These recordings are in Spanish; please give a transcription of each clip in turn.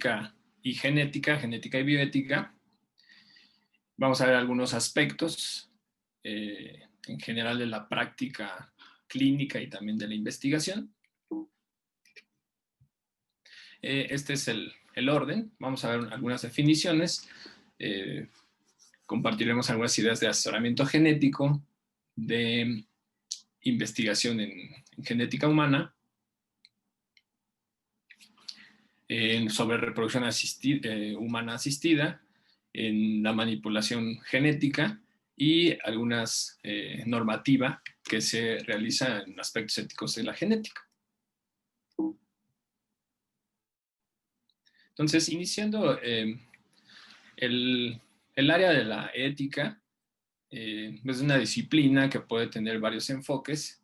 ética y genética, genética y bioética. Vamos a ver algunos aspectos en general de la práctica clínica y también de la investigación. Este es el orden. Vamos a ver algunas definiciones. Compartiremos algunas ideas de asesoramiento genético, de investigación en genética humana, sobre reproducción humana asistida, en la manipulación genética y algunas normativa que se realiza en aspectos éticos de la genética. Entonces, iniciando el área de la ética, es una disciplina que puede tener varios enfoques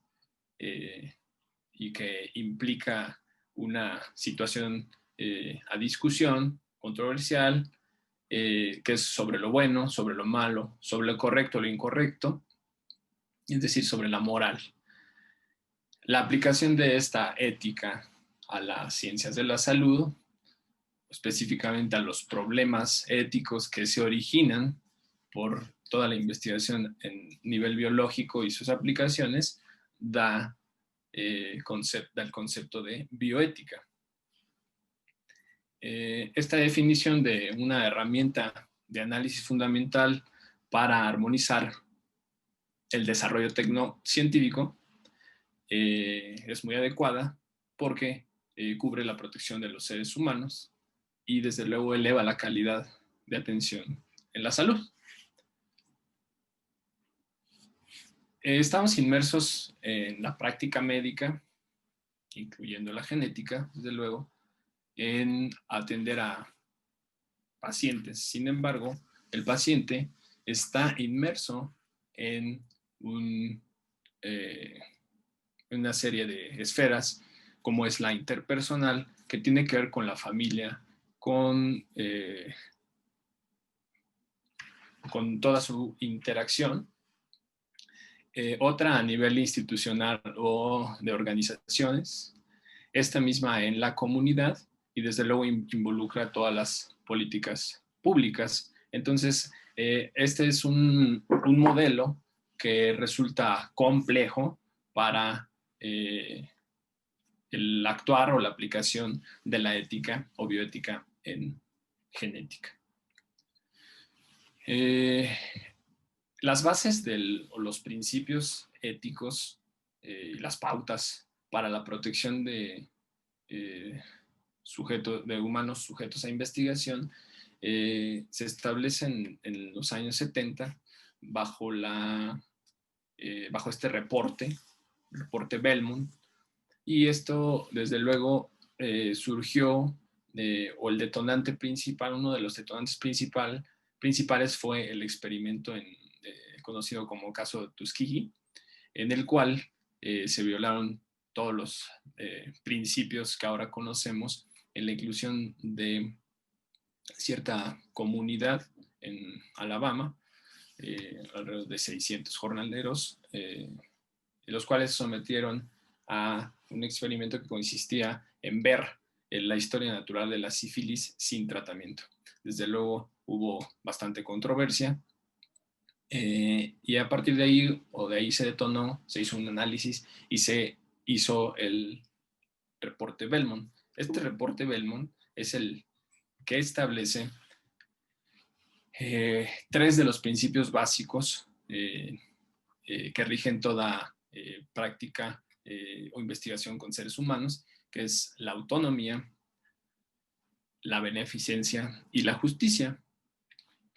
y que implica una situación a discusión, controversial, que es sobre lo bueno, sobre lo malo, sobre lo correcto, lo incorrecto, es decir, sobre la moral. La aplicación de esta ética a las ciencias de la salud, específicamente a los problemas éticos que se originan por toda la investigación en nivel biológico y sus aplicaciones, da el concepto de bioética. Esta definición de una herramienta de análisis fundamental para armonizar el desarrollo tecnocientífico es muy adecuada porque cubre la protección de los seres humanos y desde luego eleva la calidad de atención en la salud. Estamos inmersos en la práctica médica, incluyendo la genética, desde luego, en atender a pacientes. Sin embargo, el paciente está inmerso en una serie de esferas, como es la interpersonal, que tiene que ver con la familia, con toda su interacción. Otra a nivel institucional o de organizaciones, esta misma en la comunidad y desde luego involucra todas las políticas públicas. Entonces, este es un modelo que resulta complejo para el actuar o la aplicación de la ética o bioética en genética. Las bases o los principios éticos y las pautas para la protección de humanos sujetos a investigación se establecen en los años 70 bajo este reporte Bellmont, y esto desde luego surgió, o el detonante principal, uno de los detonantes principales fue el experimento conocido como caso Tuskegee, en el cual se violaron todos los principios que ahora conocemos en la inclusión de cierta comunidad en Alabama, alrededor de 600 jornaleros, los cuales se sometieron a un experimento que consistía en ver la historia natural de la sífilis sin tratamiento. Desde luego hubo bastante controversia, y a partir de ahí se detonó, se hizo un análisis y se hizo el reporte Bellmont. Este reporte Bellmont es el que establece 3 de los principios básicos que rigen toda práctica o investigación con seres humanos, que es la autonomía, la beneficencia y la justicia.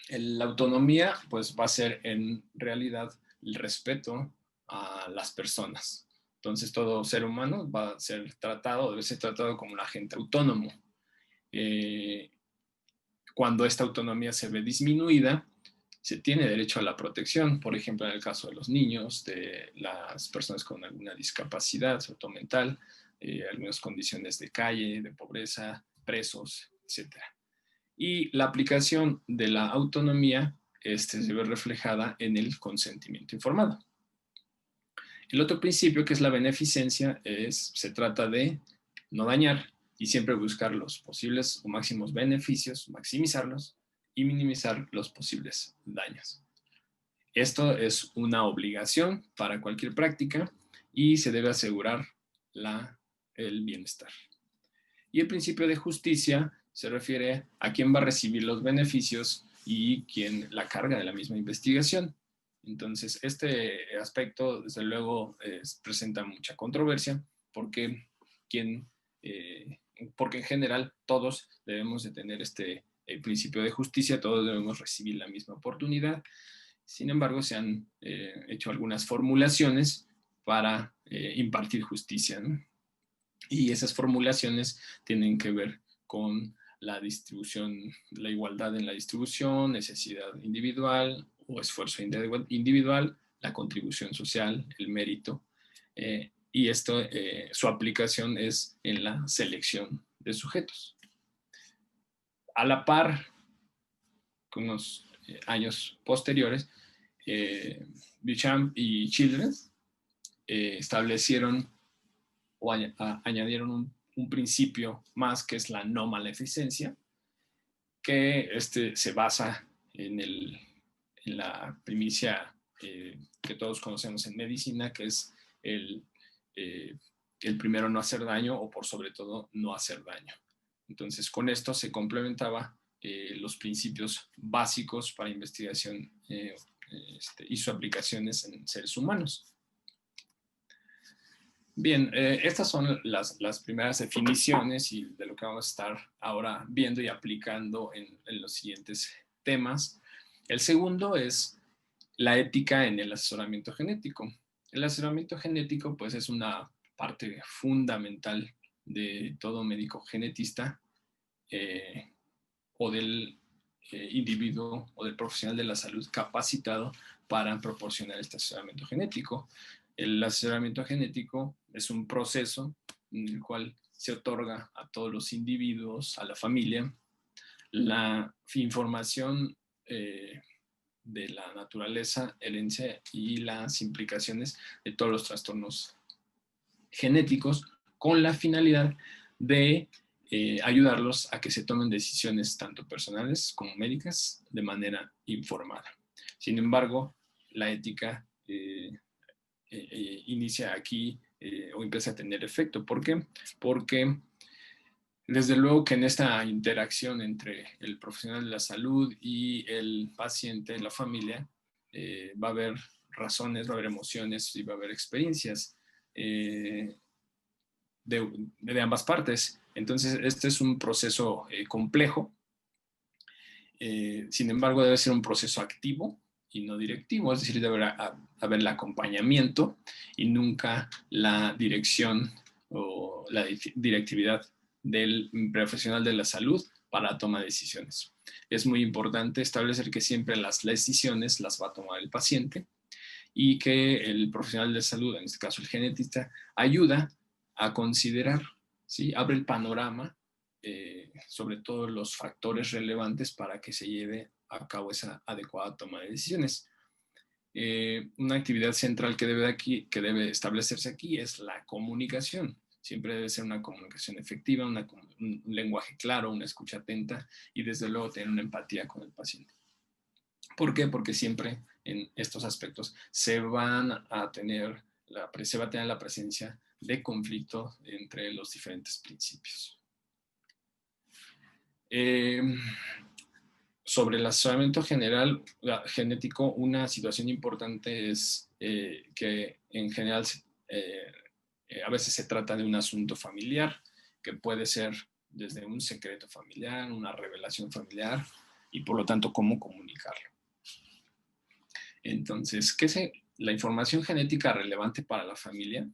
La autonomía pues va a ser en realidad el respeto a las personas. Entonces todo ser humano va a ser tratado, debe ser tratado como un agente autónomo. Cuando esta autonomía se ve disminuida, se tiene derecho a la protección, por ejemplo, en el caso de los niños, de las personas con alguna discapacidad, sobre todo mental, algunas condiciones de calle, de pobreza, presos, etc. Y la aplicación de la autonomía se ve reflejada en el consentimiento informado. El otro principio, que es la beneficencia, se trata de no dañar y siempre buscar los posibles o máximos beneficios, maximizarlos y minimizar los posibles daños. Esto es una obligación para cualquier práctica y se debe asegurar el bienestar. Y el principio de justicia se refiere a quién va a recibir los beneficios y quién la carga de la misma investigación. Entonces, este aspecto, desde luego, presenta mucha controversia porque, porque en general todos debemos de tener este principio de justicia, todos debemos recibir la misma oportunidad. Sin embargo, se han hecho algunas formulaciones para impartir justicia, ¿no? Y esas formulaciones tienen que ver con la distribución, la igualdad en la distribución, necesidad individual o esfuerzo individual, la contribución social, el mérito. Y esto, su aplicación es en la selección de sujetos. A la par, con unos años posteriores, Duchamp y Childress establecieron o añadieron un principio más, que es la no maleficencia, que se basa en la primicia que todos conocemos en medicina, que es el primero no hacer daño, o por sobre todo no hacer daño. Entonces, con esto se complementaba los principios básicos para investigación y sus aplicaciones en seres humanos. Bien, estas son las primeras definiciones y de lo que vamos a estar ahora viendo y aplicando en los siguientes temas. El segundo es la ética en el asesoramiento genético. El asesoramiento genético, pues, es una parte fundamental de todo médico genetista o del individuo o del profesional de la salud capacitado para proporcionar este asesoramiento genético. El asesoramiento genético es un proceso en el cual se otorga a todos los individuos, a la familia, la información de la naturaleza, herencia y las implicaciones de todos los trastornos genéticos, con la finalidad de ayudarlos a que se tomen decisiones tanto personales como médicas de manera informada. Sin embargo, la ética inicia aquí o empieza a tener efecto. ¿Por qué? Porque desde luego que en esta interacción entre el profesional de la salud y el paciente, la familia, va a haber razones, va a haber emociones y va a haber experiencias de ambas partes. Entonces, este es un proceso complejo. Sin embargo, debe ser un proceso activo y no directivo, es decir, debe haber el acompañamiento y nunca la dirección o la directividad del profesional de la salud para la toma de decisiones. Es muy importante establecer que siempre las decisiones las va a tomar el paciente y que el profesional de salud, en este caso el genetista, ayuda a considerar, ¿sí? Abre el panorama sobre todos los factores relevantes para que se lleve a cabo esa adecuada toma de decisiones. Una actividad central que debe establecerse aquí es la comunicación. Siempre debe ser una comunicación efectiva, un lenguaje claro, una escucha atenta y desde luego tener una empatía con el paciente. ¿Por qué? Porque siempre en estos aspectos se va a tener la presencia de conflicto entre los diferentes principios. Sobre el asesoramiento genético, una situación importante es que en general a veces se trata de un asunto familiar, que puede ser desde un secreto familiar, una revelación familiar, y por lo tanto, cómo comunicarlo. Entonces, la información genética relevante para la familia?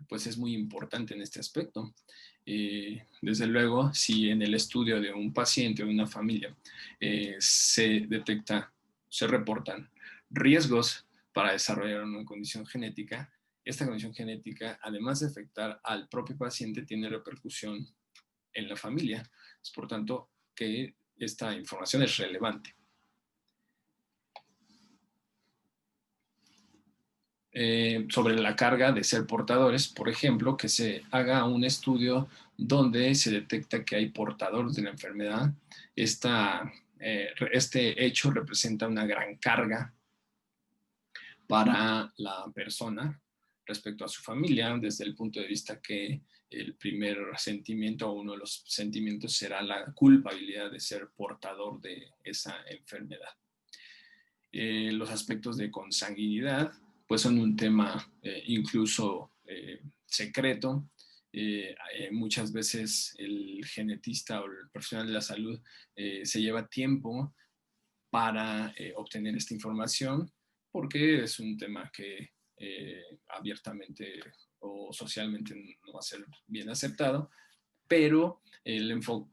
Pues es muy importante en este aspecto. Desde luego, si en el estudio de un paciente o de una familia se reportan riesgos para desarrollar una condición genética, esta condición genética, además de afectar al propio paciente, tiene repercusión en la familia. Es por tanto que esta información es relevante. Sobre la carga de ser portadores, por ejemplo, que se haga un estudio donde se detecta que hay portadores de la enfermedad. Este hecho representa una gran carga para la persona respecto a su familia, desde el punto de vista que el primer sentimiento o uno de los sentimientos será la culpabilidad de ser portador de esa enfermedad. Los aspectos de consanguinidad pues son un tema incluso secreto. Muchas veces el genetista o el profesional de la salud se lleva tiempo para obtener esta información, porque es un tema que abiertamente o socialmente no va a ser bien aceptado, pero el enfoque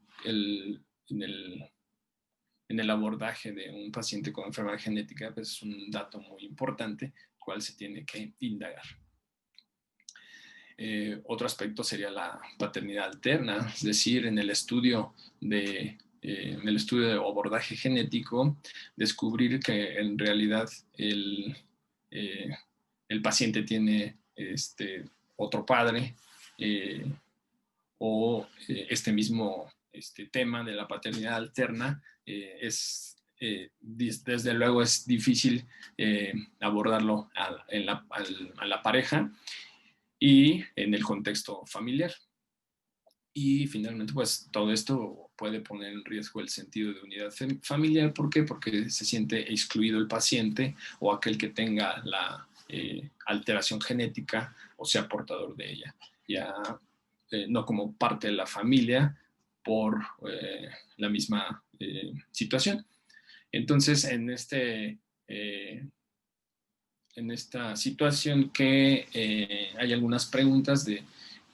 en el abordaje de un paciente con enfermedad genética pues es un dato muy importante, cual se tiene que indagar. Otro aspecto sería la paternidad alterna, es decir, en el estudio de abordaje genético, descubrir que en realidad el paciente tiene otro padre o este mismo tema de la paternidad alterna desde luego es difícil abordarlo a la pareja y en el contexto familiar. Y finalmente, pues todo esto puede poner en riesgo el sentido de unidad familiar. ¿Por qué? Porque se siente excluido el paciente o aquel que tenga la alteración genética o sea portador de ella. Ya no como parte de la familia por la misma situación. Entonces, en esta situación que hay algunas preguntas de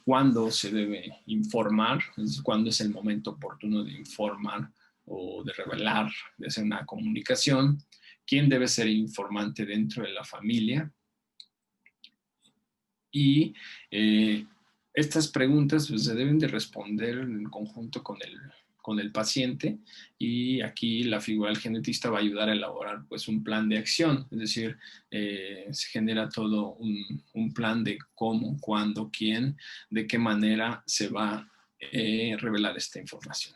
cuándo se debe informar, cuándo es el momento oportuno de informar o de revelar, de hacer una comunicación, quién debe ser informante dentro de la familia. Y estas preguntas pues, se deben de responder en conjunto con el paciente, y aquí la figura del genetista va a ayudar a elaborar pues un plan de acción, es decir, se genera todo un plan de cómo, cuándo, quién, de qué manera se va a revelar esta información.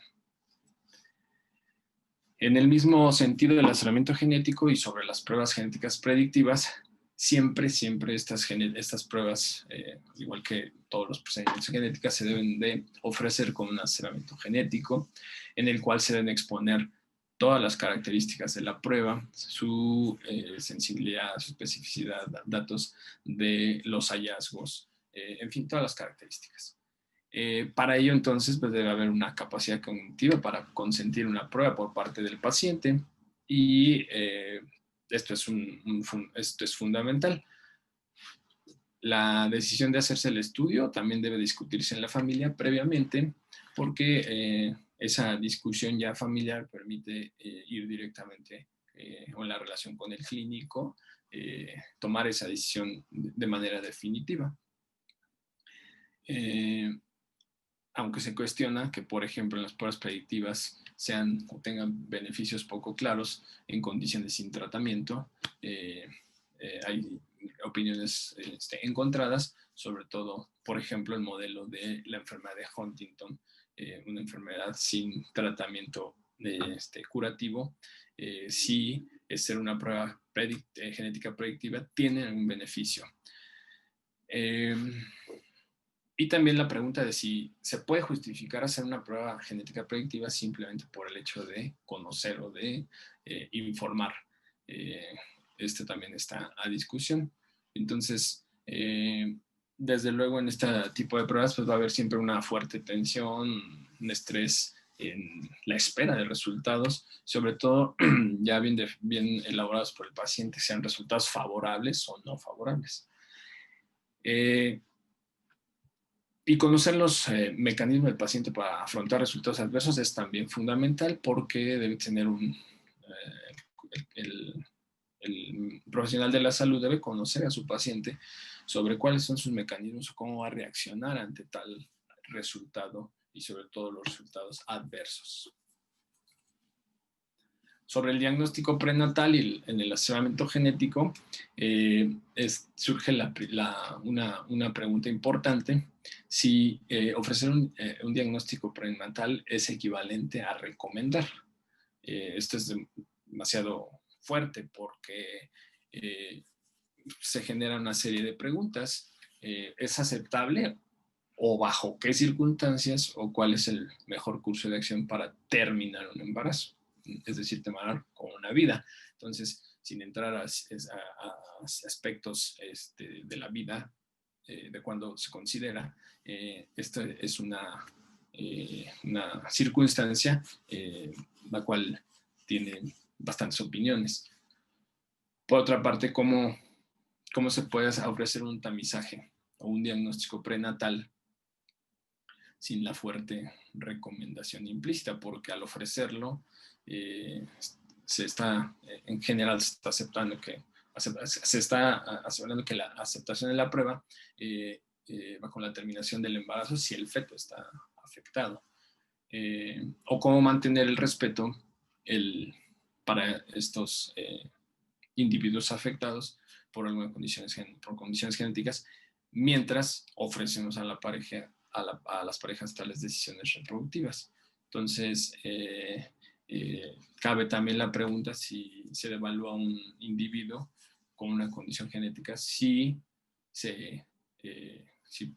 En el mismo sentido del asesoramiento genético y sobre las pruebas genéticas predictivas, siempre estas pruebas, igual que todos los procedimientos genéticos, se deben de ofrecer con un asesoramiento genético en el cual se deben exponer todas las características de la prueba, su sensibilidad, su especificidad, datos de los hallazgos, en fin, todas las características. Para ello, entonces, pues debe haber una capacidad cognitiva para consentir una prueba por parte del paciente, y esto es fundamental. La decisión de hacerse el estudio también debe discutirse en la familia previamente, porque esa discusión ya familiar permite ir directamente o en la relación con el clínico, tomar esa decisión de manera definitiva. Aunque se cuestiona que, por ejemplo, en las pruebas predictivas sean o tengan beneficios poco claros en condiciones sin tratamiento, hay opiniones encontradas, sobre todo, por ejemplo, el modelo de la enfermedad de Huntington, una enfermedad sin tratamiento curativo. Si ser una prueba genética predictiva tiene algún beneficio. Y también la pregunta de si se puede justificar hacer una prueba genética predictiva simplemente por el hecho de conocer o de informar. Este también está a discusión. Entonces, desde luego en este tipo de pruebas pues va a haber siempre una fuerte tensión, un estrés en la espera de resultados, sobre todo ya bien elaborados por el paciente, sean resultados favorables o no favorables. Y conocer los mecanismos del paciente para afrontar resultados adversos es también fundamental, porque debe tener el profesional de la salud debe conocer a su paciente sobre cuáles son sus mecanismos o cómo va a reaccionar ante tal resultado, y sobre todo los resultados adversos. Sobre el diagnóstico prenatal y en el asesoramiento genético, surge una pregunta importante: si ofrecer un diagnóstico prenatal es equivalente a recomendar. Esto es demasiado fuerte porque se genera una serie de preguntas. ¿Es aceptable? ¿O bajo qué circunstancias? ¿O cuál es el mejor curso de acción para terminar un embarazo? Es decir, terminar con una vida. Entonces, sin entrar a aspectos de la vida, de cuando se considera, esta es una circunstancia la cual tiene bastantes opiniones. Por otra parte, ¿cómo se puede ofrecer un tamizaje o un diagnóstico prenatal sin la fuerte recomendación implícita? Porque al ofrecerlo, en general se está aceptando que la aceptación de la prueba va con la terminación del embarazo si el feto está afectado. O cómo mantener el respeto para estos individuos afectados por algunas condiciones genéticas, mientras ofrecemos a la pareja, a las parejas, tales decisiones reproductivas. Entonces, cabe también la pregunta si se evalúa a un individuo con una condición genética, si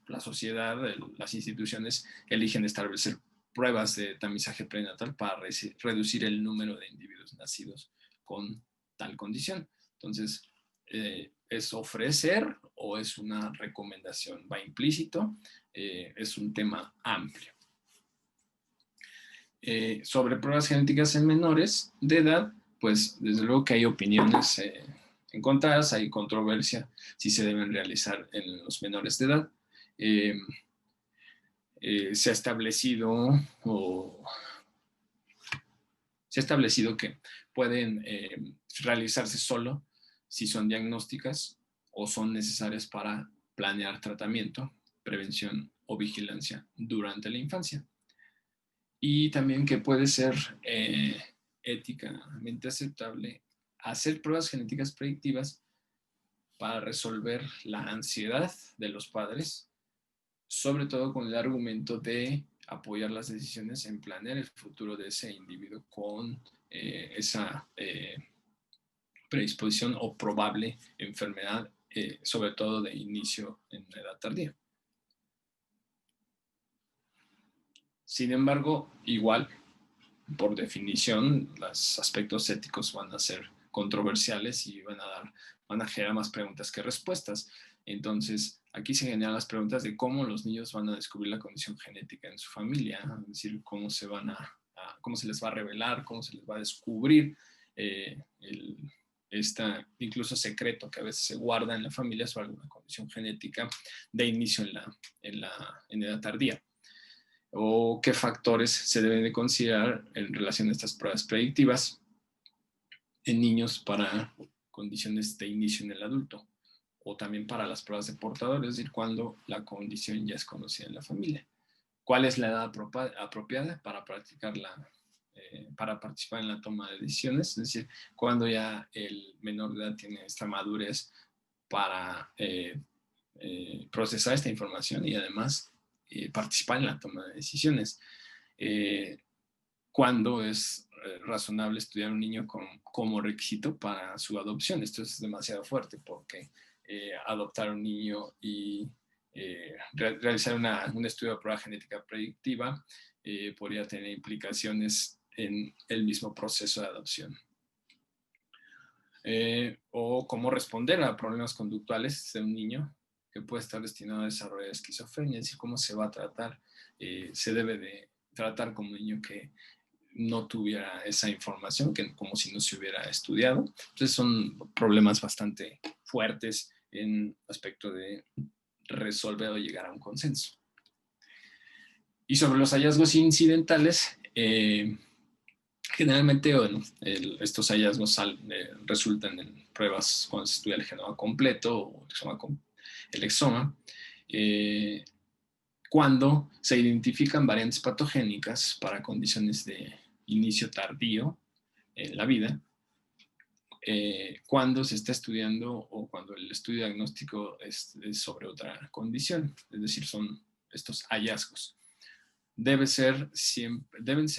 la sociedad, las instituciones eligen establecer pruebas de tamizaje prenatal para reducir el número de individuos nacidos con tal condición. Entonces, ¿es ofrecer o es una recomendación? Va implícito, es un tema amplio. Sobre pruebas genéticas en menores de edad, pues desde luego que hay opiniones encontradas, hay controversia si se deben realizar en los menores de edad. Se ha establecido que pueden realizarse solo si son diagnósticas o son necesarias para planear tratamiento, prevención o vigilancia durante la infancia. Y también que puede ser éticamente aceptable hacer pruebas genéticas predictivas para resolver la ansiedad de los padres, sobre todo con el argumento de apoyar las decisiones en planear el futuro de ese individuo con esa predisposición o probable enfermedad, sobre todo de inicio en edad tardía. Sin embargo, igual, por definición, los aspectos éticos van a ser controversiales y van a generar más preguntas que respuestas. Entonces, aquí se generan las preguntas de cómo los niños van a descubrir la condición genética en su familia, es decir, cómo se les va a revelar, cómo se les va a descubrir incluso secreto que a veces se guarda en la familia sobre alguna condición genética de inicio en edad tardía. O qué factores se deben de considerar en relación a estas pruebas predictivas en niños para condiciones de inicio en el adulto, o también para las pruebas de portadores, es decir, cuando la condición ya es conocida en la familia. ¿Cuál es la edad apropiada para participar en la toma de decisiones? Es decir, cuando ya el menor de edad tiene esta madurez para procesar esta información y además participar en la toma de decisiones. ¿Cuándo es razonable estudiar un niño como requisito para su adopción? Esto es demasiado fuerte porque adoptar un niño y realizar un estudio de prueba genética predictiva podría tener implicaciones en el mismo proceso de adopción. O cómo responder a problemas conductuales de un niño que puede estar destinado a desarrollar esquizofrenia, es decir, cómo se va a tratar. Se debe de tratar como un niño que no tuviera esa información, como si no se hubiera estudiado. Entonces son problemas bastante fuertes en aspecto de resolver o llegar a un consenso. Y sobre los hallazgos incidentales, generalmente, bueno, estos hallazgos resultan en pruebas cuando se estudia el genoma completo o el exoma, cuando se identifican variantes patogénicas para condiciones de inicio tardío en la vida, cuando se está estudiando o cuando el estudio diagnóstico es sobre otra condición, es decir, son estos hallazgos. Deben ser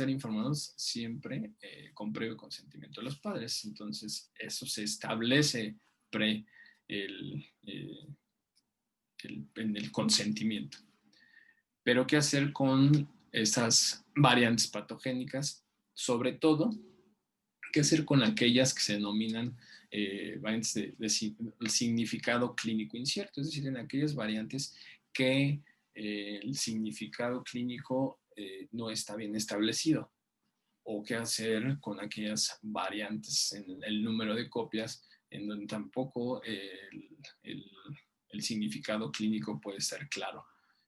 informados siempre con previo consentimiento de los padres. Entonces, eso se establece en el consentimiento. Pero, ¿qué hacer con esas variantes patogénicas? Sobre todo, ¿qué hacer con aquellas que se denominan variantes de significado clínico incierto? Es decir, en aquellas variantes que el significado clínico no está bien establecido. O qué hacer con aquellas variantes en el número de copias en donde tampoco el significado clínico puede estar claro.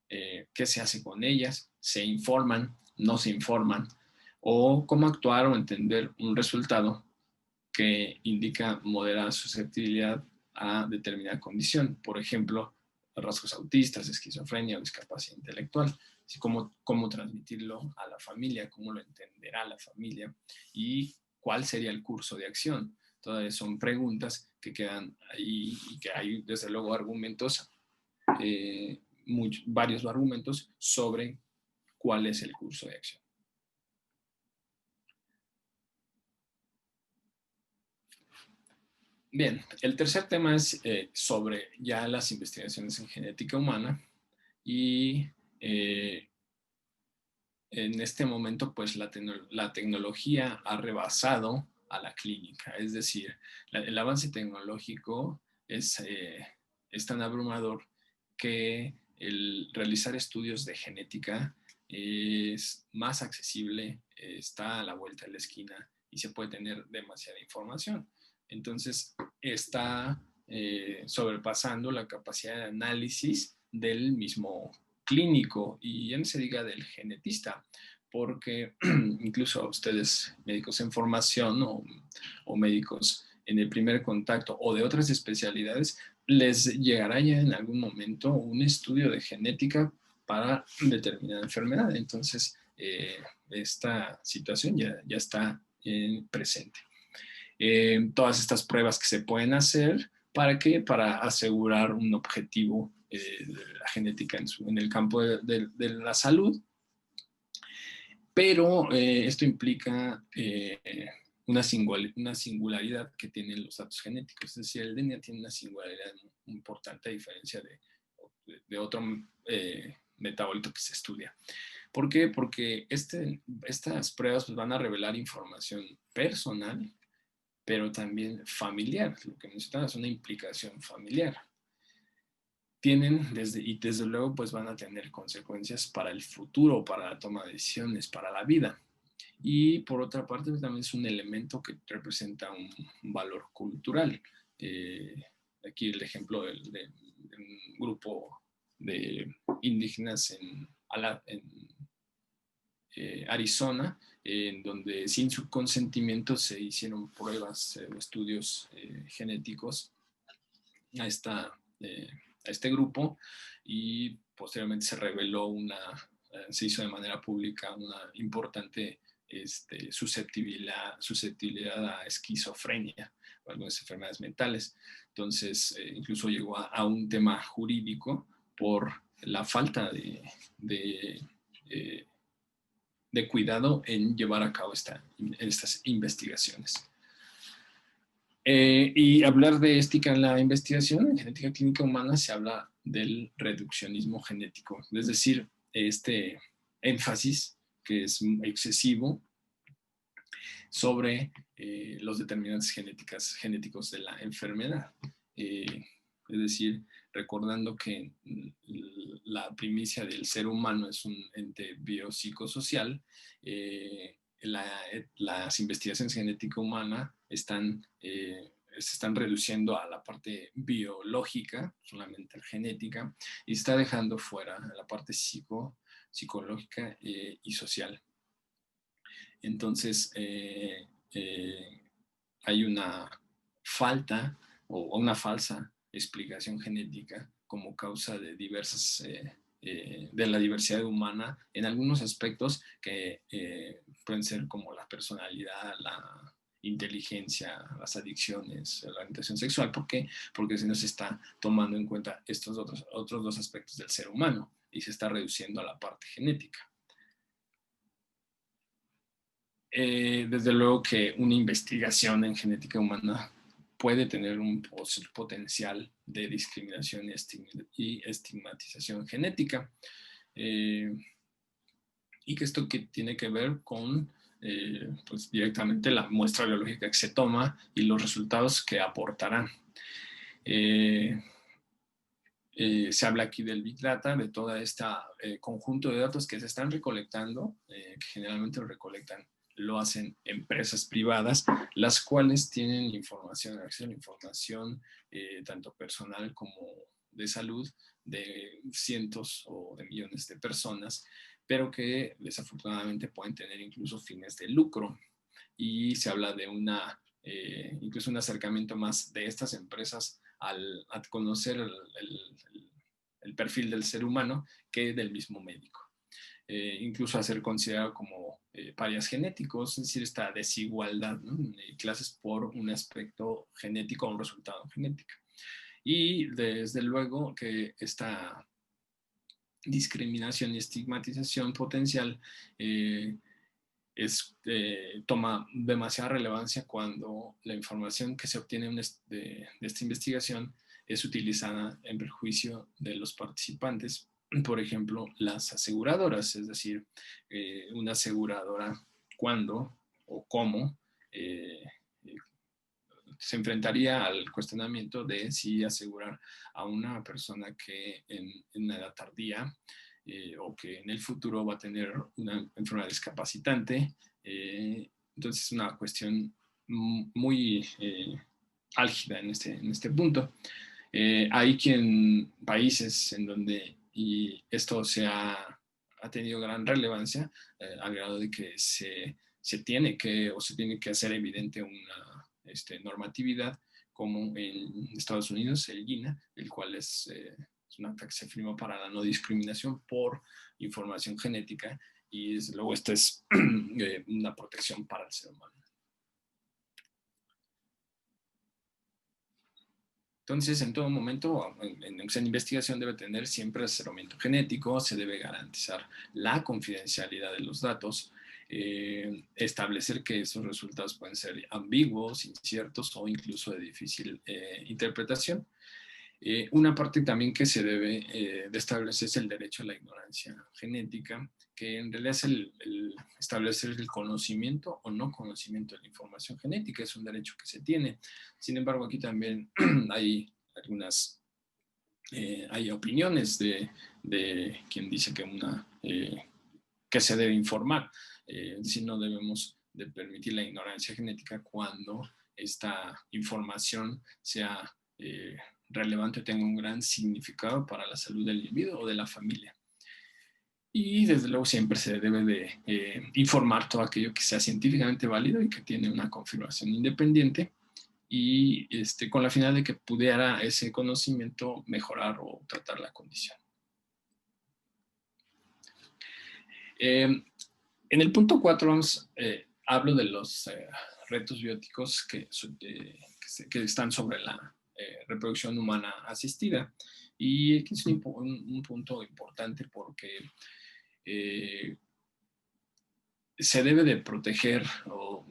¿Qué se hace con ellas? ¿Se informan? ¿No se informan? O cómo actuar o entender un resultado que indica moderada susceptibilidad a determinada condición. Por ejemplo, rasgos autistas, esquizofrenia o discapacidad intelectual. Así como cómo transmitirlo a la familia, cómo lo entenderá la familia y cuál sería el curso de acción. Todas son preguntas que quedan ahí y que hay desde luego argumentos, varios argumentos sobre cuál es el curso de acción. Bien, el tercer tema es sobre ya las investigaciones en genética humana y en este momento pues la tecnología ha rebasado a la clínica, es decir, el avance tecnológico es tan abrumador que el realizar estudios de genética es más accesible, está a la vuelta de la esquina y se puede tener demasiada información. Entonces, está sobrepasando la capacidad de análisis del mismo clínico y ya no se diga del genetista, porque incluso a ustedes, médicos en formación o médicos en el primer contacto o de otras especialidades, les llegará ya en algún momento un estudio de genética para determinada enfermedad. Entonces, esta situación ya está presente. Todas estas pruebas que se pueden hacer, ¿para qué? Para asegurar un objetivo de la genética en el campo de la salud. Pero esto implica una singularidad que tienen los datos genéticos. Es decir, el DNA tiene una singularidad muy importante a diferencia de otro metabolito que se estudia. ¿Por qué? Porque estas pruebas van a revelar información personal, pero también familiar. Lo que mencionaba es una implicación familiar. Desde luego pues van a tener consecuencias para el futuro, para la toma de decisiones, para la vida. Y por otra parte pues, también es un elemento que representa un valor cultural. Aquí el ejemplo de un grupo de indígenas en Arizona, en donde sin su consentimiento se hicieron pruebas o estudios genéticos a este grupo y posteriormente se reveló se hizo de manera pública una importante susceptibilidad a esquizofrenia o algunas enfermedades mentales. Entonces, incluso llegó a un tema jurídico por la falta de cuidado en llevar a cabo estas investigaciones. Y hablar de ética en la investigación, en genética clínica humana, se habla del reduccionismo genético, es decir, este énfasis que es excesivo sobre los determinantes genéticos de la enfermedad. Es decir, recordando que la primicia del ser humano es un ente biopsicosocial, las investigaciones genética humana se están reduciendo a la parte biológica, solamente la genética, y está dejando fuera la parte psicológica y social. Entonces, hay una falta o una falsa explicación genética como causa de de la diversidad humana en algunos aspectos que pueden ser como la personalidad, la inteligencia, las adicciones, la orientación sexual. ¿Por qué? Porque si no se está tomando en cuenta estos otros dos aspectos del ser humano y se está reduciendo a la parte genética. Desde luego que una investigación en genética humana puede tener un potencial de discriminación y estigmatización genética. Y que esto que tiene que ver con pues directamente la muestra biológica que se toma y los resultados que aportarán. Se habla aquí del Big Data, de todo este conjunto de datos que se están recolectando, que generalmente lo hacen empresas privadas, las cuales tienen información, acceso a la información tanto personal como de salud de cientos o de millones de personas, pero que desafortunadamente pueden tener incluso fines de lucro. Y se habla de incluso un acercamiento más de estas empresas a conocer el perfil del ser humano que del mismo médico. Incluso a ser considerado como parias genéticos, es decir, esta desigualdad, ¿no? Clases por un aspecto genético o un resultado genético. Y desde luego que esta discriminación y estigmatización potencial toma demasiada relevancia cuando la información que se obtiene de esta investigación es utilizada en perjuicio de los participantes. Por ejemplo, las aseguradoras, es decir, una aseguradora cuándo o cómo se enfrentaría al cuestionamiento de si asegurar a una persona que en una edad tardía o que en el futuro va a tener una enfermedad discapacitante. Entonces es una cuestión muy álgida en este punto. Hay países en donde y esto ha tenido gran relevancia al grado de que se tiene que hacer evidente una normatividad, como en Estados Unidos, el GINA, el cual es un acta que se firmó para la no discriminación por información genética, y desde luego esto es una protección para el ser humano. Entonces, en todo momento, en investigación debe tener siempre asesoramiento genético, se debe garantizar la confidencialidad de los datos, establecer que esos resultados pueden ser ambiguos, inciertos o incluso de difícil interpretación. Una parte también que se debe de establecer es el derecho a la ignorancia genética, que en realidad es el establecer el conocimiento o no conocimiento de la información genética, es un derecho que se tiene. Sin embargo, aquí también hay hay opiniones de quien dice que se debe informar, si no debemos de permitir la ignorancia genética cuando esta información sea relevante o tenga un gran significado para la salud del individuo o de la familia. Y desde luego siempre se debe de informar todo aquello que sea científicamente válido y que tiene una confirmación independiente, y con la finalidad de que pudiera ese conocimiento mejorar o tratar la condición. En el punto 4 hablo de los retos bióticos que están sobre la reproducción humana asistida, y aquí es un punto importante porque se debe de proteger, o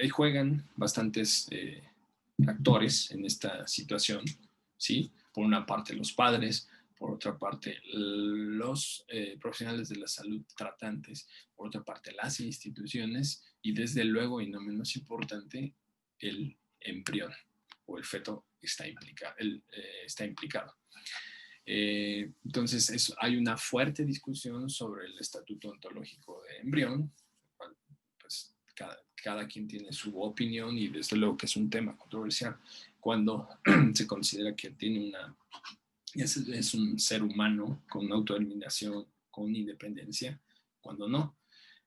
ahí juegan bastantes actores en esta situación, ¿sí? Por una parte los padres, por otra parte los profesionales de la salud tratantes, por otra parte las instituciones y desde luego, y no menos importante, el embrión o el feto está implicado. Entonces hay una fuerte discusión sobre el estatuto ontológico de embrión. Pues cada quien tiene su opinión y desde luego que es un tema controversial cuando se considera que es un ser humano con autodeterminación, con independencia, cuando no.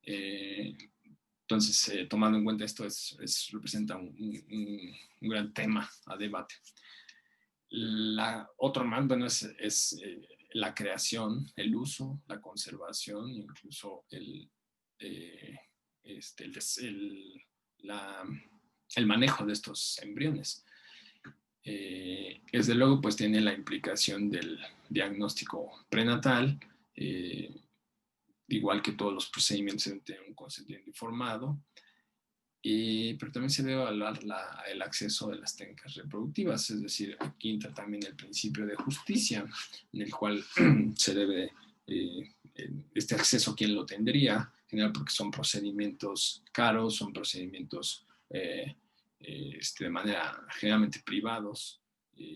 Entonces, tomando en cuenta esto, representa un gran tema a debate. Otro más, bueno, es la creación, el uso, la conservación, incluso el manejo de estos embriones. Desde luego, pues tiene la implicación del diagnóstico prenatal, igual que todos los procedimientos deben tener un consentimiento informado, pero también se debe evaluar el acceso de las técnicas reproductivas, es decir, aquí entra también el principio de justicia, en el cual se debe este acceso, ¿quién lo tendría? En general, porque son procedimientos caros, son procedimientos de manera generalmente privados.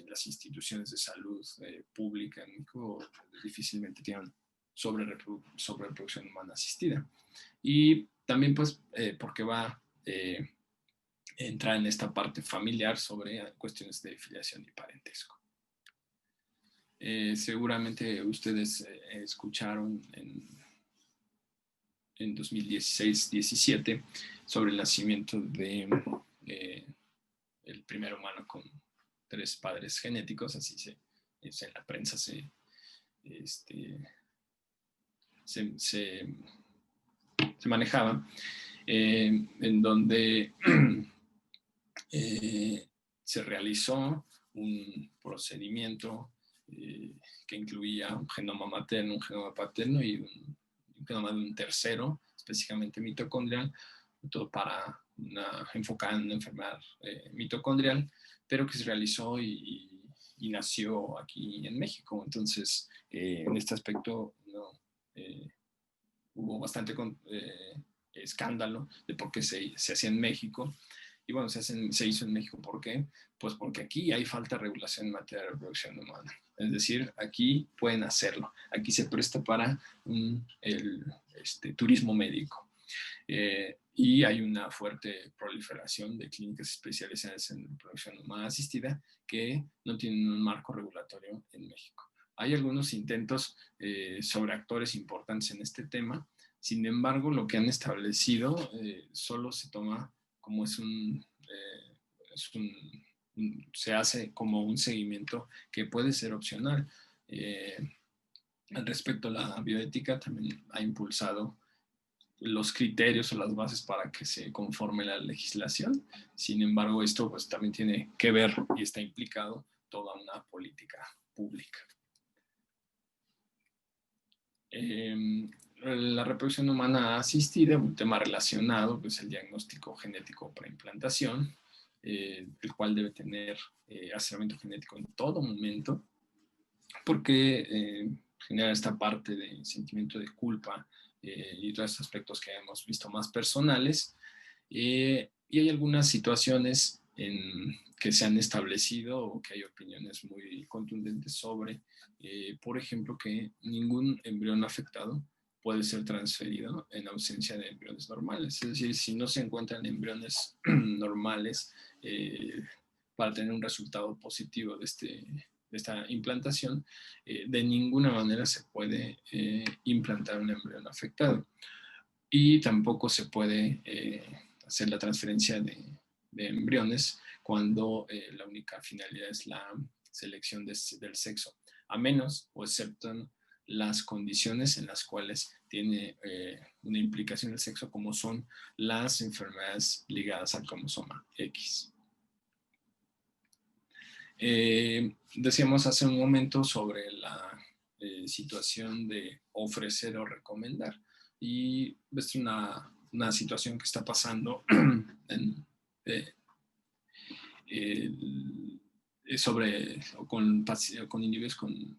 Las instituciones de salud pública en México difícilmente tienen sobrereproducción humana asistida. Y también, pues, porque va a entrar en esta parte familiar sobre cuestiones de filiación y parentesco. Seguramente ustedes escucharon en 2016-17 sobre el nacimiento de el primer humano con 3 padres genéticos, así en la prensa se manejaba, en donde se realizó un procedimiento que incluía un genoma materno, un genoma paterno y un genoma de un tercero, específicamente mitocondrial, todo para enfocar en una enfermedad mitocondrial, pero que se realizó y nació aquí en México. Entonces, en este aspecto, no, hubo bastante escándalo de por qué se hacía en México. Y bueno, se hizo en México, ¿por qué? Pues porque aquí hay falta de regulación en materia de reproducción humana. Es decir, aquí pueden hacerlo. Aquí se presta para el turismo médico. Y hay una fuerte proliferación de clínicas especializadas en reproducción humana asistida que no tienen un marco regulatorio en México. Hay algunos intentos sobre actores importantes en este tema. Sin embargo, lo que han establecido solo se toma como se hace como un seguimiento que puede ser opcional. Al respecto a la bioética, también ha impulsado los criterios o las bases para que se conforme la legislación. Sin embargo, esto pues también tiene que ver y está implicado toda una política pública. La reproducción humana asistida, un tema relacionado, pues el diagnóstico genético preimplantación, el cual debe tener asesoramiento genético en todo momento, porque genera esta parte de sentimiento de culpa y otros aspectos que hemos visto más personales. Y hay algunas situaciones que se han establecido o que hay opiniones muy contundentes sobre, por ejemplo, que ningún embrión afectado puede ser transferido en ausencia de embriones normales. Es decir, si no se encuentran embriones normales para tener un resultado positivo de esta implantación, de ninguna manera se puede implantar un embrión afectado. Y tampoco se puede hacer la transferencia de embriones cuando la única finalidad es la selección del sexo, a menos o excepto las condiciones en las cuales tiene una implicación el sexo, como son las enfermedades ligadas al cromosoma X. Decíamos hace un momento sobre la situación de ofrecer o recomendar, y es una situación que está pasando con individuos con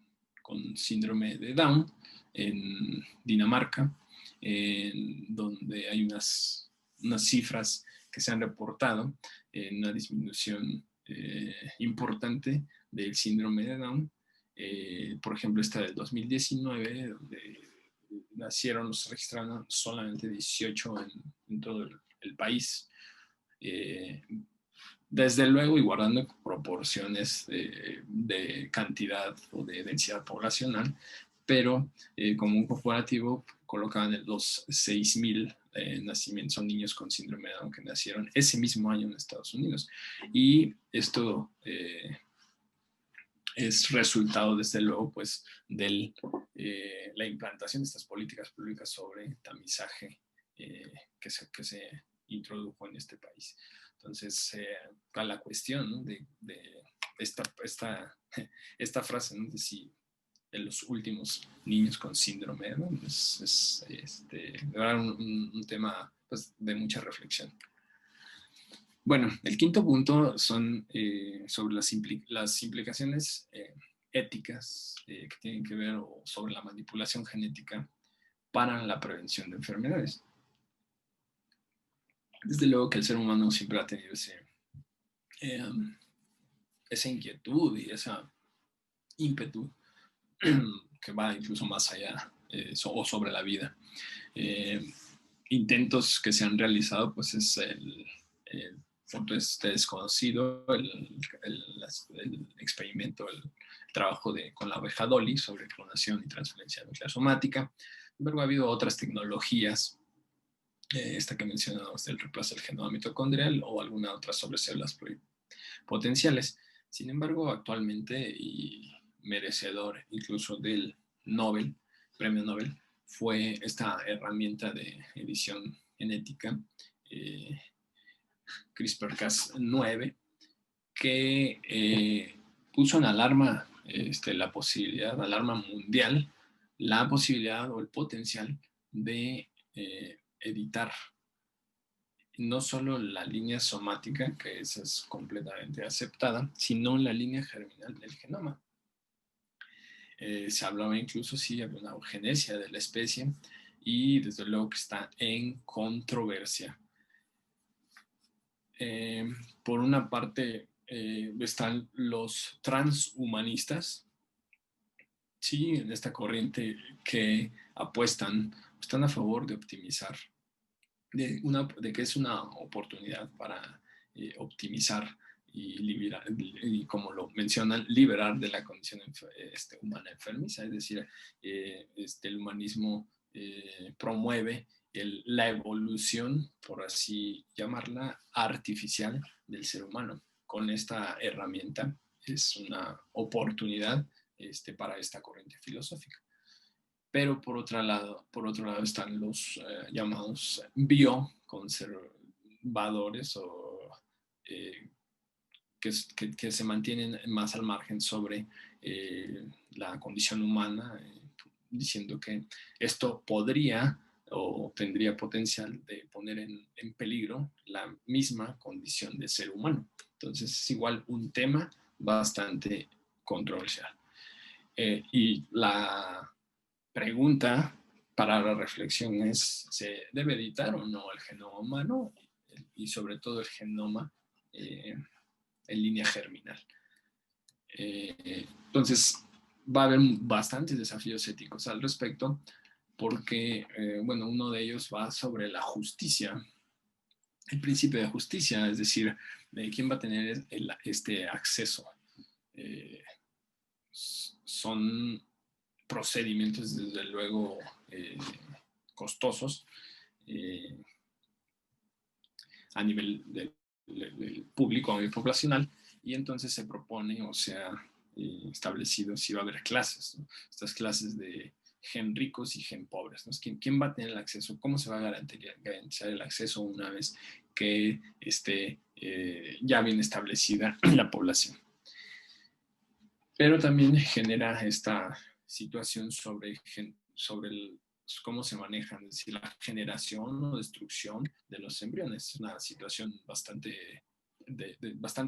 síndrome de Down en Dinamarca, donde hay unas cifras que se han reportado en una disminución importante del síndrome de Down. Por ejemplo, esta del 2019, donde se registraron solamente 18 en todo el país. Desde luego, y guardando proporciones de cantidad o de densidad poblacional, pero como un comparativo colocaban los 6,000 nacimientos, son niños con síndrome de Down que nacieron ese mismo año en Estados Unidos. Y esto es resultado, desde luego, pues, de la implantación de estas políticas públicas sobre tamizaje que se introdujo en este país. Entonces, a la cuestión, ¿no? de esta frase, ¿no? De si en los últimos niños con síndrome, ¿no? Es un tema pues, de mucha reflexión. Bueno, el quinto punto son sobre las implicaciones éticas que tienen que ver sobre la manipulación genética para la prevención de enfermedades. Desde luego que el ser humano siempre ha tenido esa inquietud y esa ímpetu que va incluso más allá o sobre la vida. Intentos que se han realizado, pues es el punto desconocido, el experimento, el trabajo con la abeja Dolly sobre clonación y transferencia nuclear somática. Luego ha habido otras tecnologías, esta que mencionamos del reemplazo del genoma mitocondrial o alguna otra sobre células potenciales. Sin embargo, actualmente, y merecedor incluso del premio Nobel, fue esta herramienta de edición genética, CRISPR-Cas9, que puso en alarma la posibilidad, alarma mundial, la posibilidad o el potencial de editar no solo la línea somática, que esa es completamente aceptada, sino la línea germinal del genoma. Se hablaba incluso si había una eugenesia de la especie y desde luego que está en controversia. Por una parte están los transhumanistas, sí, en esta corriente que están a favor de optimizar, de que es una oportunidad para optimizar y como lo mencionan, liberar de la condición humana enfermiza. Es decir, el humanismo promueve la evolución, por así llamarla, artificial del ser humano. Con esta herramienta es una oportunidad para esta corriente filosófica. Pero por otro lado están los llamados bioconservadores o que se mantienen más al margen sobre la condición humana, diciendo que esto podría o tendría potencial de poner en peligro la misma condición de ser humano. Entonces es igual un tema bastante controversial. Y la pregunta para la reflexión es, ¿se debe editar o no el genoma humano? Y sobre todo el genoma en línea germinal. Entonces, va a haber bastantes desafíos éticos al respecto, porque, bueno, uno de ellos va sobre la justicia, el principio de justicia, es decir, ¿quién va a tener este acceso? Son procedimientos, desde luego, costosos a nivel del público, a nivel poblacional, y entonces se propone, o sea, establecido si va a haber clases, ¿no? Estas clases de gen ricos y gen pobres, ¿no? ¿Quién va a tener el acceso? ¿Cómo se va a garantizar el acceso una vez que esté ya bien establecida la población? Pero también genera esta situación sobre cómo se manejan, es decir, la generación o destrucción de los embriones. Es una situación bastante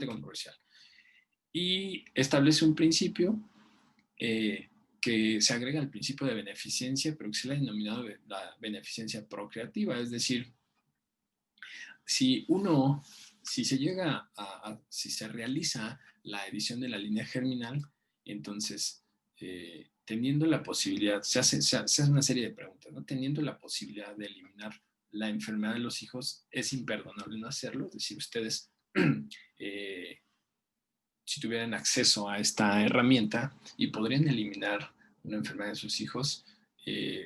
controversial. Y establece un principio que se agrega al principio de beneficencia, pero que se le ha denominado la beneficencia procreativa. Es decir, si se realiza la edición de la línea germinal, entonces, teniendo la posibilidad, se hace una serie de preguntas, ¿no? Teniendo la posibilidad de eliminar la enfermedad de los hijos, es imperdonable no hacerlo. Es decir, ustedes, si tuvieran acceso a esta herramienta y podrían eliminar una enfermedad de sus hijos,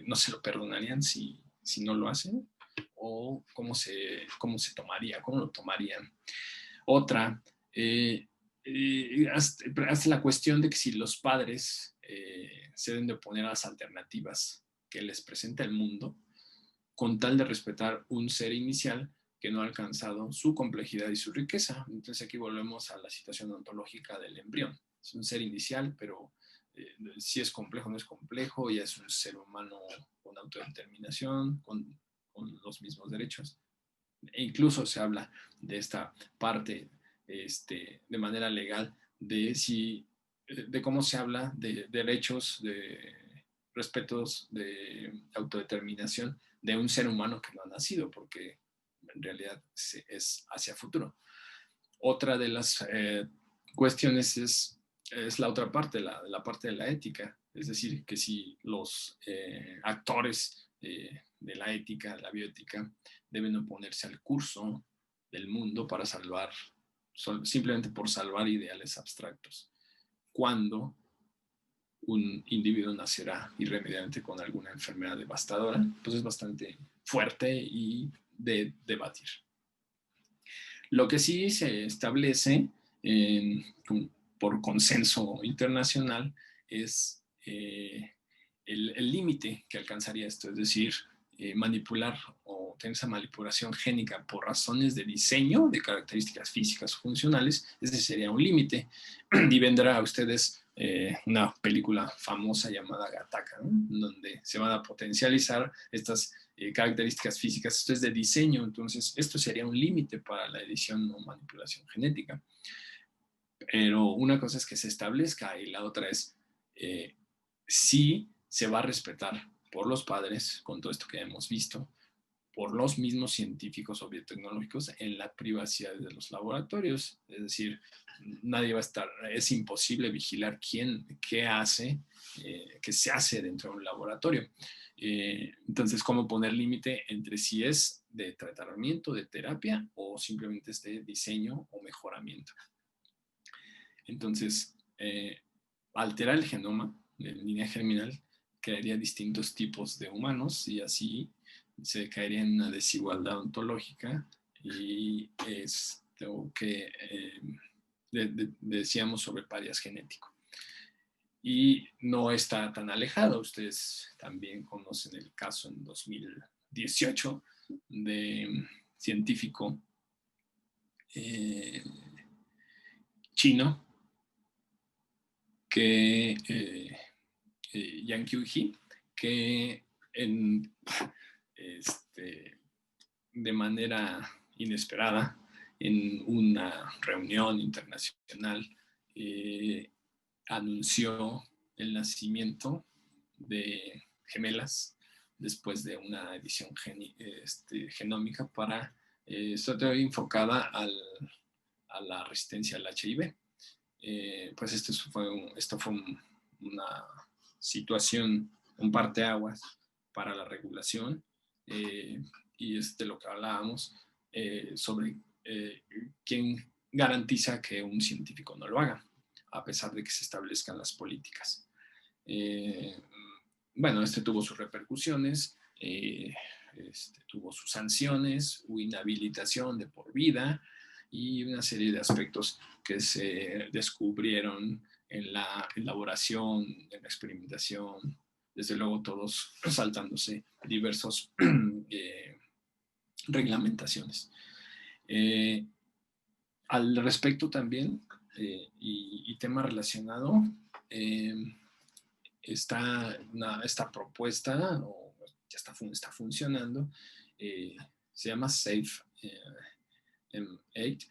no se lo perdonarían si no lo hacen, o cómo lo tomarían. Otra, hasta la cuestión de que si los padres se deben de oponer a las alternativas que les presenta el mundo, con tal de respetar un ser inicial, que no ha alcanzado su complejidad y su riqueza. Entonces aquí volvemos a la situación ontológica del embrión. Es un ser inicial, pero si es complejo o no es complejo, ya es un ser humano con autodeterminación, con los mismos derechos. E incluso se habla de esta parte de manera legal de cómo se habla de derechos, de respetos, de autodeterminación de un ser humano que no ha nacido, porque en realidad es hacia futuro. Otra de las cuestiones es la otra parte, la parte de la ética. Es decir, que si los actores de la ética, la bioética, deben oponerse al curso del mundo para salvar, simplemente por salvar ideales abstractos. Cuando un individuo nacerá irremediablemente con alguna enfermedad devastadora, pues es bastante fuerte y de debatir. Lo que sí se establece por consenso internacional es el límite que alcanzaría esto, es decir, manipular o tener esa manipulación génica por razones de diseño, de características físicas o funcionales, ese sería un límite. Y vendrá a ustedes una película famosa llamada Gattaca, ¿no? Donde se van a potencializar estas características físicas. Esto es de diseño, entonces esto sería un límite para la edición o manipulación genética. Pero una cosa es que se establezca y la otra es si se va a respetar por los padres, con todo esto que hemos visto, por los mismos científicos o biotecnológicos en la privacidad de los laboratorios. Es decir, nadie va a estar, es imposible vigilar qué hace, qué se hace dentro de un laboratorio. Entonces, ¿cómo poner límite entre si es de tratamiento, de terapia o simplemente es de diseño o mejoramiento? Entonces, alterar el genoma de línea germinal crearía distintos tipos de humanos y así se caería en una desigualdad ontológica y es lo que decíamos sobre parias genético. Y no está tan alejado. Ustedes también conocen el caso en 2018 de científico chino que Yang Qiuji, que de manera inesperada en una reunión internacional anunció el nacimiento de gemelas después de una edición genómica para enfocada a la resistencia al HIV. Pues esto fue una situación, un parteaguas para la regulación y es de lo que hablábamos sobre quién garantiza que un científico no lo haga, a pesar de que se establezcan las políticas. Bueno, tuvo sus repercusiones, tuvo sus sanciones, hubo inhabilitación de por vida y una serie de aspectos que se descubrieron en la elaboración, en la experimentación, desde luego todos saltándose diversos reglamentaciones. Al respecto también, y tema relacionado, esta propuesta, o ya está funcionando, se llama SAFE M8,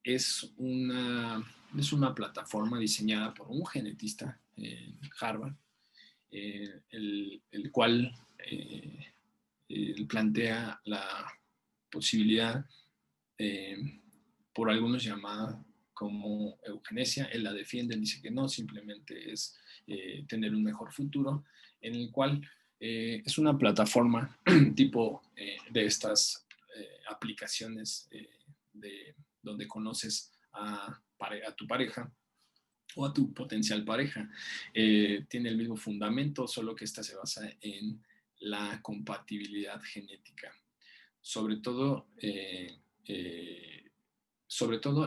es una plataforma diseñada por un genetista en Harvard, el cual plantea la posibilidad, por algunos llamada como eugenesia. Él la defiende, dice que no, simplemente es tener un mejor futuro, en el cual es una plataforma tipo de estas aplicaciones donde conoces a tu pareja o a tu potencial pareja. Tiene el mismo fundamento, solo que esta se basa en la compatibilidad genética. Sobre todo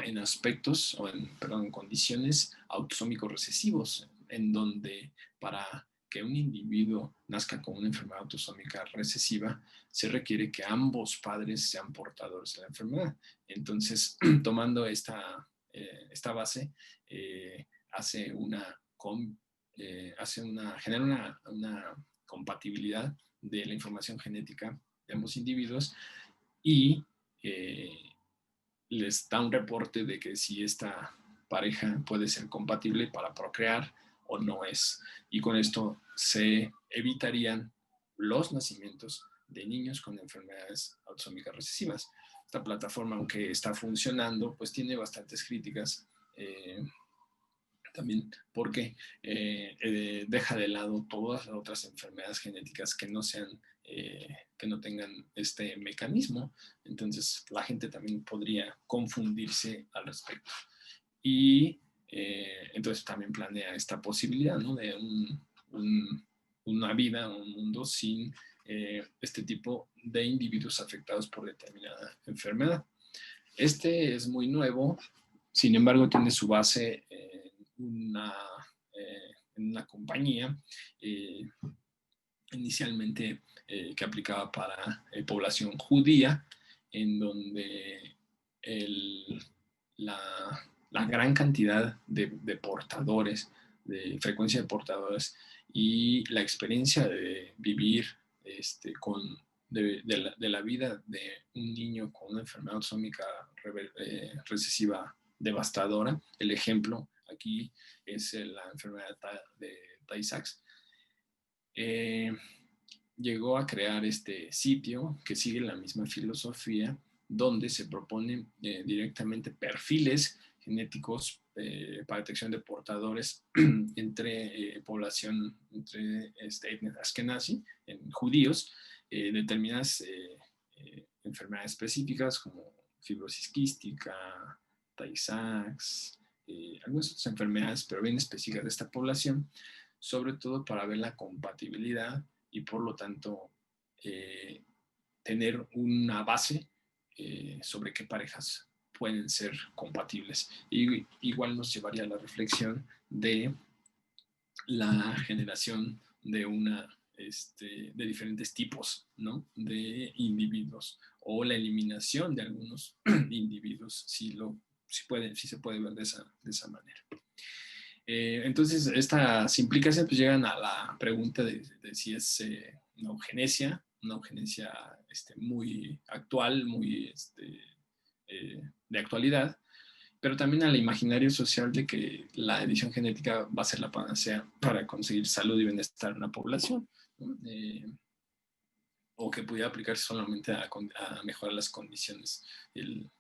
en aspectos, en condiciones autosómicos recesivos, en donde para que un individuo nazca con una enfermedad autosómica recesiva, se requiere que ambos padres sean portadores de la enfermedad. Entonces, tomando esta base, genera una compatibilidad de la información genética de ambos individuos y les da un reporte de que si esta pareja puede ser compatible para procrear o no es. Y con esto se evitarían los nacimientos de niños con enfermedades autosómicas recesivas. Esta plataforma, aunque está funcionando, pues tiene bastantes críticas. También porque deja de lado todas las otras enfermedades genéticas que no sean, que no tengan este mecanismo. Entonces la gente también podría confundirse al respecto. Y entonces también planea esta posibilidad, ¿no? De una vida, un mundo sin este tipo de individuos afectados por determinada enfermedad. Este es muy nuevo, sin embargo tiene su base en una compañía inicialmente que aplicaba para población judía, en donde la, la, gran cantidad de portadores, de frecuencia de portadores y la experiencia de vivir de la vida de un niño con una enfermedad autosómica recesiva devastadora. El ejemplo aquí es la enfermedad de Tay-Sachs. Llegó a crear este sitio que sigue la misma filosofía, donde se proponen directamente perfiles genéticos para detección de portadores entre población, entre etnias ashkenazi, en judíos, determinadas enfermedades específicas como fibrosis quística, Tay-Sachs, algunas otras enfermedades, pero bien específicas de esta población, sobre todo para ver la compatibilidad y por lo tanto tener una base sobre qué parejas pueden ser compatibles. Y igual nos llevaría a la reflexión de la generación de de diferentes tipos, ¿no? De individuos o la eliminación de algunos individuos, si se puede ver de esa manera. Entonces, estas implicaciones pues, llegan a la pregunta de si es una eugenesia muy actual, muy de actualidad, pero también al imaginario social de que la edición genética va a ser la panacea para conseguir salud y bienestar en una población, ¿no? O que pudiera aplicarse solamente a mejorar las condiciones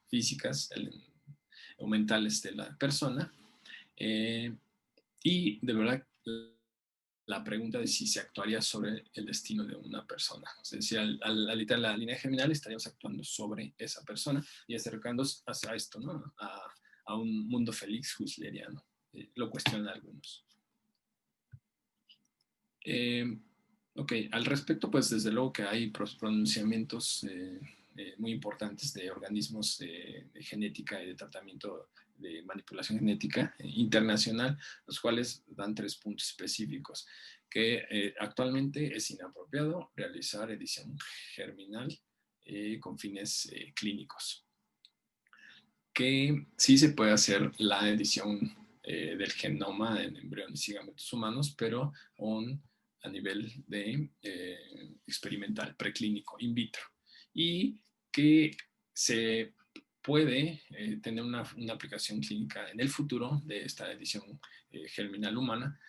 físicas o mentales de la persona. Y de verdad, la pregunta de si se actuaría sobre el destino de una persona. Es decir, al editar la línea germinal estaríamos actuando sobre esa persona y acercándonos hacia esto, ¿no? A un mundo feliz huxleriano. Lo cuestionan algunos. Ok, al respecto, pues desde luego que hay pronunciamientos muy importantes de organismos de genética y de tratamiento de manipulación genética internacional, los cuales dan 3 puntos específicos, que actualmente es inapropiado realizar edición germinal con fines clínicos, que sí se puede hacer la edición del genoma en embriones y gametos humanos, pero a nivel de experimental, preclínico, in vitro, y que se puede tener una aplicación clínica en el futuro de esta edición germinal humana,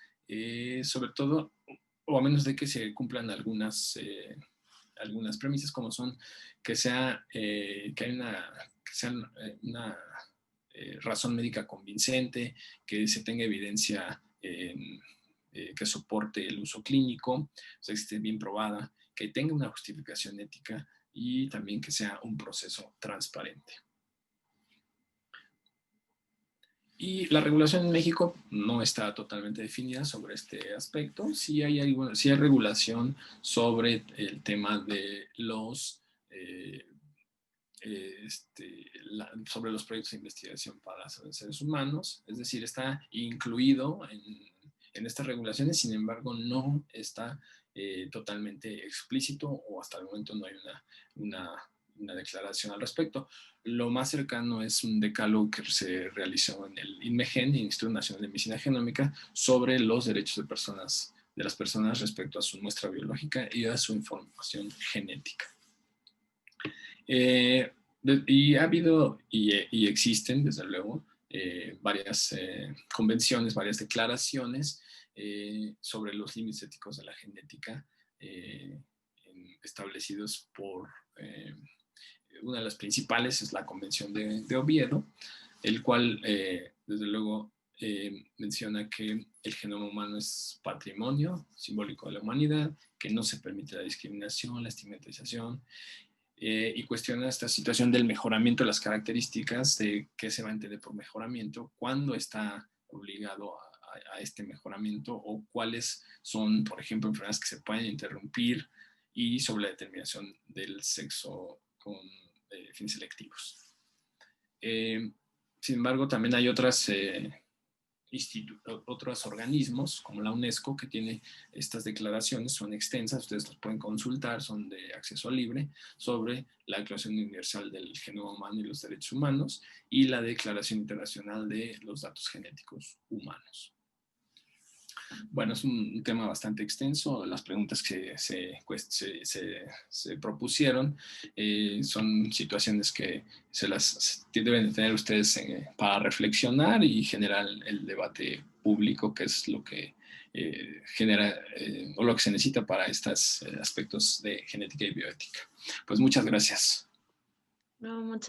sobre todo, o a menos de que se cumplan algunas premisas, como son que sea una razón médica convincente, que se tenga evidencia que soporte el uso clínico, o sea, que esté bien probada, que tenga una justificación ética y también que sea un proceso transparente. Y la regulación en México no está totalmente definida sobre este aspecto. Sí hay regulación sobre el tema de sobre los proyectos de investigación para seres humanos, es decir, está incluido en estas regulaciones, sin embargo, no está totalmente explícito o hasta el momento no hay una declaración al respecto. Lo más cercano es un decálogo que se realizó en el INMEGEN, Instituto Nacional de Medicina Genómica, sobre los derechos de las personas respecto a su muestra biológica y a su información genética. Y ha habido y existen, desde luego, varias convenciones, varias declaraciones sobre los límites éticos de la genética establecidos por una de las principales es la Convención de Oviedo, el cual, desde luego, menciona que el genoma humano es patrimonio simbólico de la humanidad, que no se permite la discriminación, la estigmatización, y cuestiona esta situación del mejoramiento de las características, de qué se va a entender por mejoramiento, cuándo está obligado a este mejoramiento o cuáles son, por ejemplo, enfermedades que se pueden interrumpir y sobre la determinación del sexo con fines selectivos. Sin embargo, también hay otros organismos como la UNESCO que tiene estas declaraciones, son extensas, ustedes las pueden consultar, son de acceso libre, sobre la Declaración Universal del Genoma Humano y los Derechos Humanos y la Declaración Internacional de los Datos Genéticos Humanos. Bueno, es un tema bastante extenso. Las preguntas que se propusieron son situaciones que se las deben de tener ustedes para reflexionar y generar el debate público, que es lo que genera o lo que se necesita para estos aspectos de genética y bioética. Pues muchas gracias. No, muchas